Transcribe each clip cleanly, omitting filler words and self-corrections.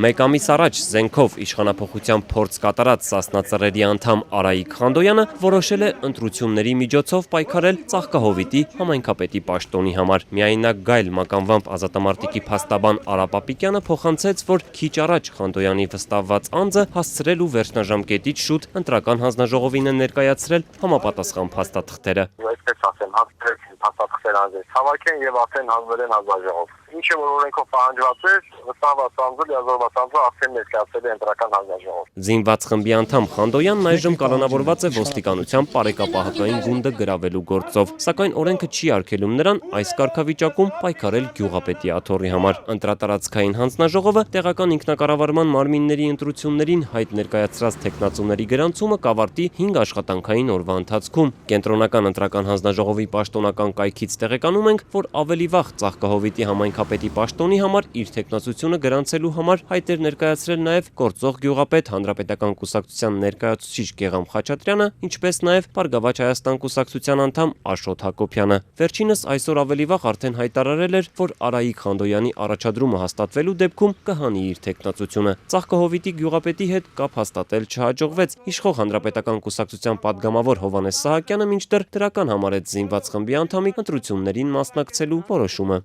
Մեկ ամիս առաջ զենքով իշխանափոխության փորձ կատարած Սասնա Ծռերի անդամ Արայիկ Խանդոյանը որոշել է ընտրությունների միջոցով պայքարել Ծաղկահովիտի համայնքապետի պաշտոնի համար։ Միայնակ Գայլ մականվամբ ազատամարտիկի փաստաբան Արա Պապիկյանը փոխանցեց, որ քիչ առաջ Խանդոյանի վստահված անձը հասցրել ու վերջնաժամկետից շուտ ընտրական հանձնաժողովին է ներկայացրել համապատասխան փաստաթղթերը։ Այսպես ասեմ, հասցրել փաստաթղթեր անձեր հավաքեն եւ արդեն հանձնել են հանձնաժողով։ Ինչը որ օրենքով պահանջված է, վստահված անձը, լիազորված անձը արդեն ներկայացել է ընտրական հանձնաժողով։ Զինված խմբի անդամ Խանդոյանն այժմ կալանավորված է ոստիկանության պարեկապահական գունդը գրավելու գործով, սակայն օրենքը չի արգելում նրան այս կարգավիճակում պայքարել գյուղապետի աթոռի համար։ Ընտրատարածքային հանձնաժողովը տեղական ինքնակառավարման մարմինների ընտրություններին հայտ ներկայացրած թեկնածուների գրանցումը կավարտի 5 աշխատանքային օրվա ընթացքում։ Կենտրոնական ընտրական հանձնաժողովի պաշտոնական կայքից տեղեկանում ենք, որ ավելի վաղ Ծաղկահովիտի համայնքապետի պաշտոնի համար իր թեկնածությունը գրանցելու համար հայտ էր ներկայացրել նաև գործող գյուղապետ Հանրապետական կուսակցության ներկայացուցիչ Գեգամ Խաչատրյանը, ինչպես նաև Բարգավաճ Հայաստան կուսակցության անդամ Աշոտ Հակոբյանը։ Վերջինս այսօր ավելի վաղ արդեն հայտարարել էր, որ Արայիկ Խանդոյանի առաջադրումը հաստատվելու դեպքում կհանի իր թեկնածությունը։ Ծաղկահովիտի գյուղապետի հետ կապ հաստատել չհաջողվեց։ Իշխող Հանրապետական կուսակցության падգամավոր Հովհաննես Սահակյանը մինչդեռ դրական համարեց զինված խմբի անդամի ընտրություններին մասնակցելու որոշումը։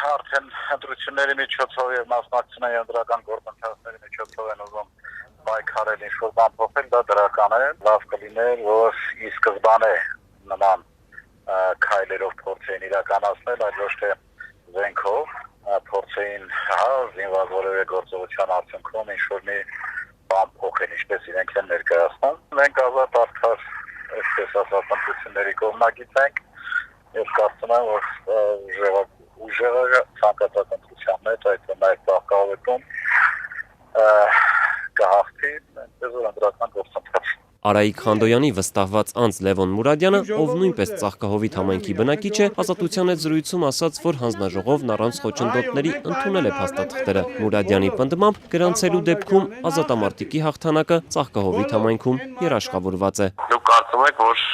Արդեն ընտրությունների միջոցով եւ մասնակցության ընտրական գործընթացների միջոցով են ուզում պայքարել ինչ-որ բան փոխել, դա դրական է, լավ կլիներ, որ ի սկզբանե նման քայլերով փորձեին իրականացնել, այլ ոչ թե զենքով փորձեին զինված որևէ գործողության արդյունքում ինչ-որ մի բան փոխել, ինչպես իրենք են ներկայացնում։ Մենք ազատ արդար, այսպես ասած, ընտրությունների կողմնակից ենք եւ կարծում եմ, որ ուժեղը ցանկացած ընտրության մեջ, այդ նաև Ծաղկահովիտում կհաղթի, այնպես որ ընտրական գործընթաց։ Արայիկ Խանդոյանի վստահված անձ Լևոն Մուրադյանը, ով նույնպես Ծաղկահովիտ համայնքի բնակիչ է, Ազատության հետ զրույցում ասաց, որ հանձնաժողովն առանց խոչընդոտների ընդունել է փաստաթղթերը։ Մուրադյանի պնդմամբ գրանցելու դեպքում ազատամարտիկի հաղթանակը Ծաղկահովիտ համայնքում երաշխավորված է։ Դուք կարծում եք, որ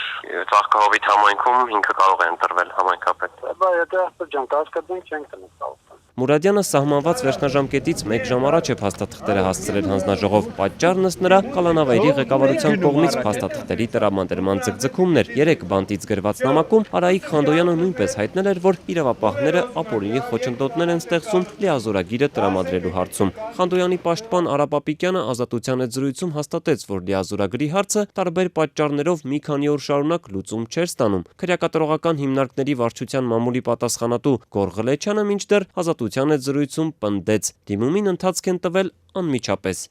Ծաղկահովիտ համայնքում ինքը կարող է ընտրվել համայնքապետ։ Բայց եթե ջանքած կդենք չենք տնկալ։ Մուրադյանը սահմանված վերջնաժամկետից 1 ժամ առաջ է փաստաթղթերը հասցրել հանձնաժողով։ Պատճառն ըստ նրա կալանավայրի ղեկավարության կողմից փաստաթղթերի տրամադրման ձգձգումներ։ 3 բանտից գրված նամակում Արայիկ Խանդոյանը նույնպես հայտնել էր, որ իրավապահները ապօրինի խոչընդոտներ են ստեղծում լիազորագիրը տրամադրելու հարցում։ Խանդոյանի պաշտպան Արա Պապիկյանը Ազատության հետ զրույցում հաստատեց, որ լիազորագրի հարցը տարբեր պատճառներով մի քանի օր շարունակ լուծում չէր ստանում։ Քրեակատարողական հիմնարկների վարչության մամուլի պատասխանատու Գոռ Ղլեչյանը մինչդեռ Ազատության հետ զրույցում պնդեց՝ դիմումին ընթացք են տվել անմիջապես։